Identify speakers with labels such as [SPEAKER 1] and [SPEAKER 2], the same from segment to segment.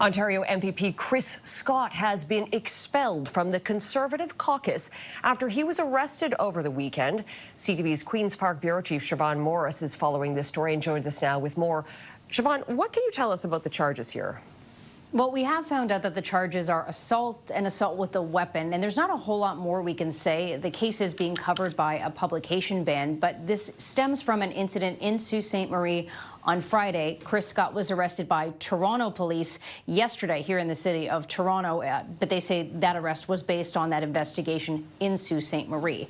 [SPEAKER 1] Ontario MPP Chris Scott has been expelled from the Conservative caucus after he was arrested over the weekend. CTV's Queen's Park Bureau Chief Siobhan Morris is following this story and joins us now with more. Siobhan, what can you tell us about the charges here?
[SPEAKER 2] Well, we have found out that the charges are assault and assault with a weapon, and there's not a whole lot more we can say. The case is being covered by a publication ban, but this stems from an incident in Sault Ste. Marie on Friday. Chris Scott was arrested by Toronto police yesterday here in the city of Toronto, but they say that arrest was based on that investigation in Sault Ste. Marie.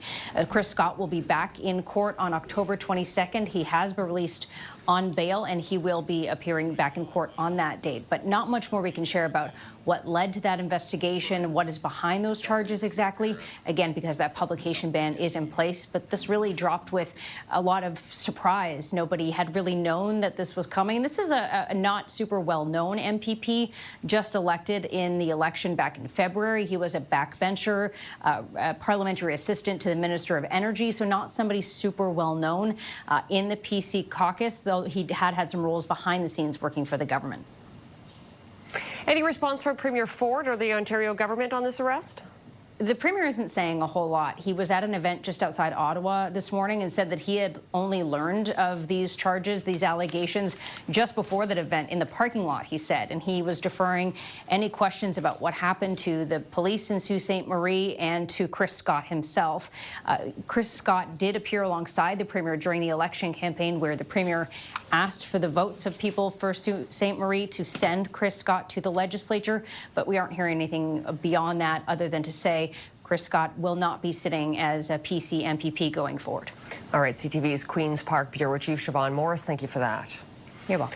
[SPEAKER 2] Chris Scott will be back in court on October 22nd. He has been released on bail, and he will be appearing back in court on that date. But not much more we can share about what led to that investigation, what is behind those charges exactly, again, because that publication ban is in place. But this really dropped with a lot of surprise. Nobody had really known that this was coming. This is a not super well-known MPP, just elected in the election back in February. He was a backbencher, a parliamentary assistant to the Minister of Energy, so not somebody super well-known in the PC caucus, though he had some roles behind the scenes working for the government.
[SPEAKER 1] Any response from Premier Ford or the Ontario government on this arrest?
[SPEAKER 2] The Premier isn't saying a whole lot. He was at an event just outside Ottawa this morning and said that he had only learned of these charges, these allegations, just before that event in the parking lot, he said. And he was deferring any questions about what happened to the police in Sault Ste. Marie and to Chris Scott himself. Chris Scott did appear alongside the Premier during the election campaign, where the Premier asked for the votes of people for Sault Ste. Marie to send Chris Scott to the legislature. But we aren't hearing anything beyond that other than to say Chris Scott will not be sitting as a PC MPP going forward.
[SPEAKER 1] All right, CTV's Queen's Park Bureau Chief Siobhan Morris, thank you for that.
[SPEAKER 2] You're welcome.